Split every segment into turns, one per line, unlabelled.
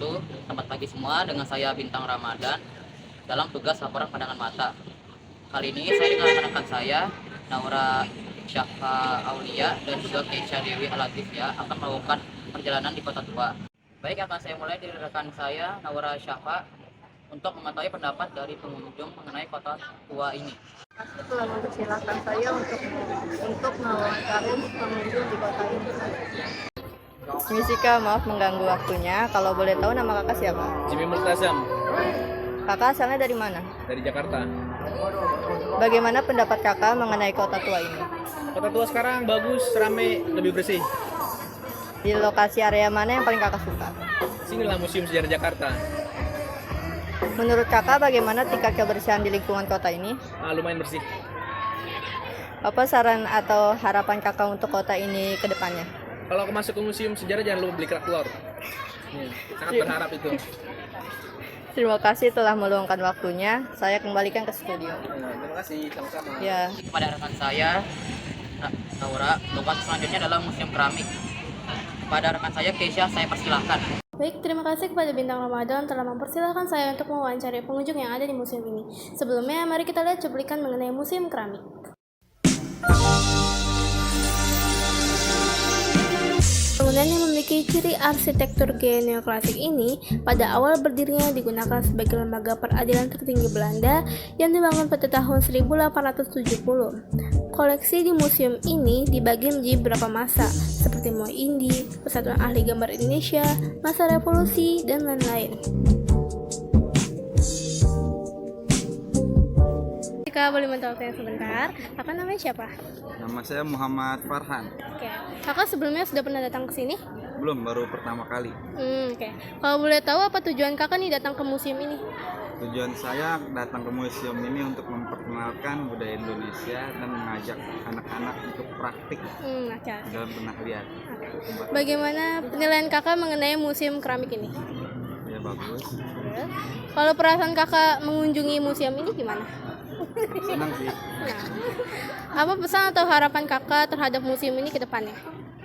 wabarakatuh. Selamat pagi semua, dengan saya Bintang Ramadan dalam tugas laporan pandangan mata. Kali ini saya dengan rekan saya Naura Syafa Aulia dan juga Keisha Dewi Alatifia akan melakukan perjalanan di Kota Tua. Baik, akan saya mulai dari rekan saya Naura Syafa untuk mengetahui pendapat dari pengunjung mengenai Kota Tua ini.
Pasti telah mempersilahkan saya untuk mewawancari pengunjung di kota ini.
Misi Kak, maaf mengganggu waktunya. Kalau boleh tahu nama kakak siapa?
Jimmy Multazam
Kakak asalnya dari mana?
dari Jakarta.
Bagaimana pendapat kakak mengenai Kota Tua ini?
Kota Tua sekarang bagus, rame, lebih bersih.
Di lokasi area mana yang paling kakak suka?
Sinilah Museum Sejarah Jakarta.
Menurut kakak bagaimana tingkat kebersihan di lingkungan kota ini?
Lumayan bersih.
Apa saran atau harapan kakak untuk kota ini ke depannya?
Kalau aku masuk ke Museum Sejarah jangan lupa beli kerak telur. Sangat berharap itu.
Terima kasih telah meluangkan waktunya. Saya kembalikan ke studio.
Terima kasih, sama-sama.
Ya.
Kepada rekan saya Naura, lokasi selanjutnya adalah Museum Keramik. Kepada rekan saya Keisha, saya persilahkan.
Baik, terima kasih kepada Bintang Ramadan telah mempersilahkan saya untuk mewawancari pengunjung yang ada di museum ini. Sebelumnya, mari kita lihat cuplikan mengenai Museum Keramik. Bangunan yang memiliki ciri arsitektur gaya neoklasik ini pada awal berdirinya digunakan sebagai lembaga peradilan tertinggi Belanda yang dibangun pada tahun 1870. Koleksi di museum ini dibagi menjadi beberapa masa, seperti Moai Indi, Persatuan Ahli Gambar Indonesia, masa revolusi, dan lain-lain. Jika boleh minta waktunya sebentar, kakak namanya siapa?
Nama saya Muhammad Farhan.
Oke, kakak sebelumnya sudah pernah datang ke sini?
Belum, baru pertama kali.
Oke. Kalau boleh tahu apa tujuan kakak nih datang ke museum ini?
Tujuan saya datang ke museum ini untuk memperkenalkan budaya Indonesia dan mengajak anak-anak untuk praktik
Oke.
dalam pernah lihat.
Bagaimana penilaian kakak mengenai museum keramik ini?
Ya bagus,
Kalau perasaan kakak mengunjungi museum ini gimana?
senang sih.
Apa pesan atau harapan kakak terhadap museum ini ke depannya?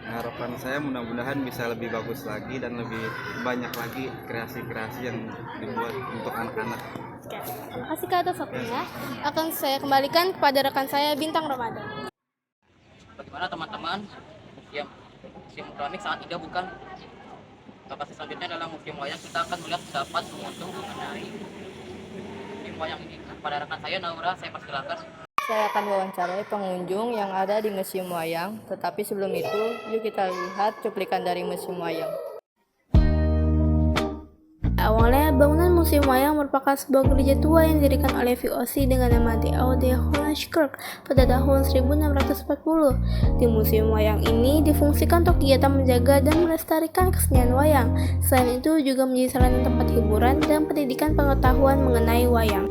Harapan saya mudah-mudahan bisa lebih bagus lagi dan lebih banyak lagi kreasi-kreasi yang dibuat untuk anak-anak.
Oke. Terima kasih kak atas waktunya. Akan saya kembalikan kepada rekan saya Bintang Ramadan.
Bagaimana teman-teman? Museum Keramik sangat indah, bukan? Lokasi selanjutnya adalah Museum Wayang. Kita akan melihat pendapat pengunjung mengenai Museum Wayang ini. Pada rekan saya Naura, saya persilakan.
Saya akan wawancarai pengunjung yang ada di Museum Wayang. Tetapi sebelum itu, yuk kita lihat cuplikan dari Museum Wayang.
Awalnya, bangunan Museum Wayang merupakan sebuah gereja tua yang didirikan oleh VOC dengan nama The Oude Hollandskerk pada tahun 1640. Di Museum Wayang ini difungsikan untuk kegiatan menjaga dan melestarikan kesenian wayang. Selain itu juga menjadi sarana tempat hiburan dan pendidikan pengetahuan mengenai wayang.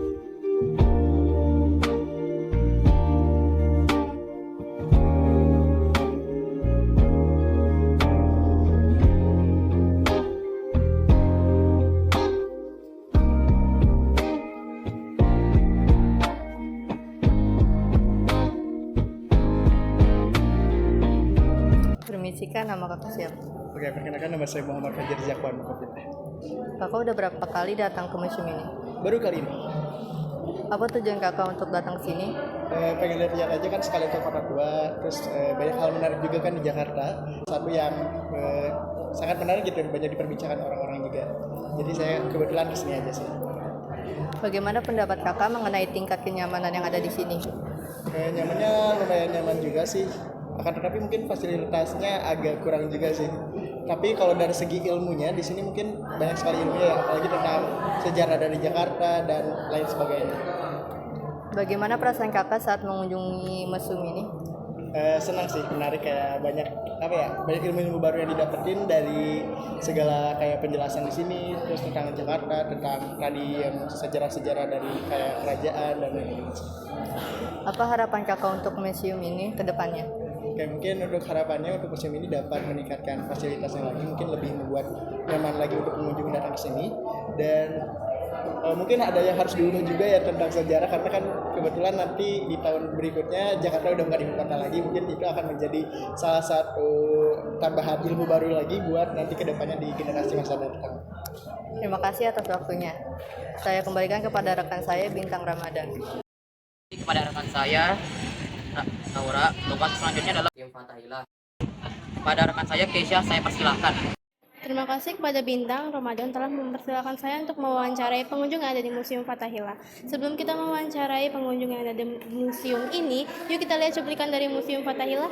Permisi Kak, nama kakak siapa?
Oke, perkenalkan nama saya Muhammad Fajar Zakwan.
Kakak udah berapa kali datang ke museum ini?
Baru kali ini.
Apa tujuan kakak untuk datang ke sini?
Pengen lihat aja kan sekalian ke Kota Tua, terus banyak hal menarik juga kan di Jakarta. Satu yang sangat menarik gitu, banyak diperbincangkan orang-orang juga. Jadi saya kebetulan kesini aja sih.
Bagaimana pendapat kakak mengenai tingkat kenyamanan yang ada di sini?
Nyamannya lumayan nyaman juga sih. Akan tetapi mungkin fasilitasnya agak kurang juga sih. Tapi kalau dari segi ilmunya di sini mungkin banyak sekali ilmunya ya, apalagi tentang sejarah dari Jakarta dan lain sebagainya.
Bagaimana perasaan kakak saat mengunjungi museum ini?
Senang sih, menarik, kayak banyak banyak ilmu-ilmu baru yang didapetin dari segala kayak penjelasan di sini, terus tentang Jakarta, tentang tadi sejarah-sejarah dari kayak kerajaan dan lain-lain.
Apa harapan kakak untuk museum ini ke depannya?
Kayak mungkin untuk harapannya untuk museum ini dapat meningkatkan fasilitasnya lagi, mungkin lebih membuat nyaman lagi untuk pengunjung datang ke sini, dan mungkin ada yang harus diubah juga ya tentang sejarah, karena kan kebetulan nanti di tahun berikutnya Jakarta udah bukan ibu kota lagi, mungkin itu akan menjadi salah satu tambahan ilmu baru lagi buat nanti kedepannya di generasi masa datang.
Terima kasih atas waktunya. Saya kembalikan kepada rekan saya Bintang Ramadan.
Kepada rekan saya Naura, tugas selanjutnya adalah Museum Fathahillah. Kepada rekan saya Keisha, saya persilahkan.
Terima kasih kepada Bintang Ramadan telah mempersilahkan saya untuk mewawancarai pengunjung yang ada di Museum Fathahillah. Sebelum kita mewawancarai pengunjung yang ada di museum ini, yuk kita lihat cuplikan dari Museum Fathahillah.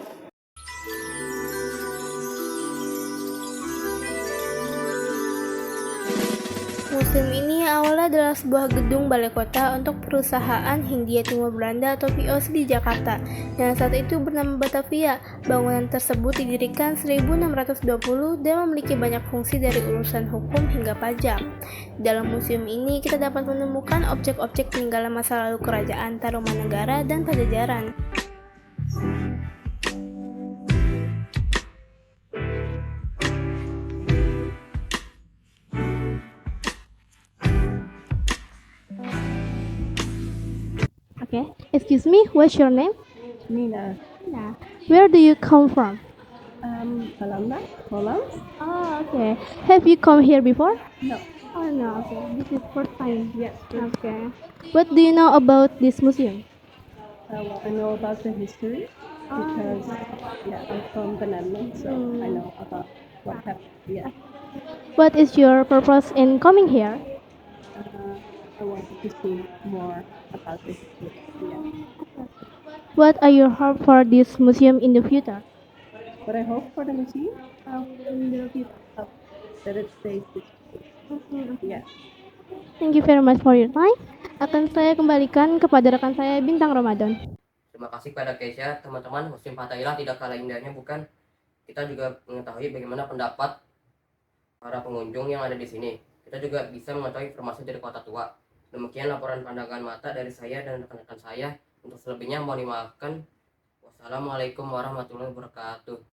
Museum ini awalnya adalah sebuah gedung balai kota untuk perusahaan Hindia Timur Belanda atau VOC di Jakarta, yang saat itu bernama Batavia. Bangunan tersebut didirikan 1620 dan memiliki banyak fungsi dari urusan hukum hingga pajak. Dalam museum ini kita dapat menemukan objek-objek peninggalan masa lalu kerajaan Tarumanegara dan Pajajaran. Okay, excuse me, what's your name?
Nina,
Nah, where do you come from?
Holland, Holland?
Oh, okay. Have you come here before?
No.
Oh no, okay. This is first time.
Yes.
Okay. What do you know about this museum?
Well, I know about the history because I'm from the Netherlands, so I know about what happened. Yeah,
What is your purpose in coming here?
I wanted to see more about the history. Yeah,
What are your hopes for this museum in the future?
but I hope for the museum in the future that it stays this way. Yeah.
Thank you very much for your time. Akan saya kembalikan kepada rekan saya Bintang Ramadan.
Terima kasih kepada Keisha. Teman-teman, Museum Fathahillah tidak kalah indahnya, bukan? Kita juga mengetahui bagaimana pendapat para pengunjung yang ada di sini. Kita juga bisa mengetahui informasi dari kota tua. Demikian laporan pandangan mata dari saya dan rekan-rekan saya. Untuk selebihnya mohon dimaafkan. Wassalamualaikum warahmatullahi wabarakatuh.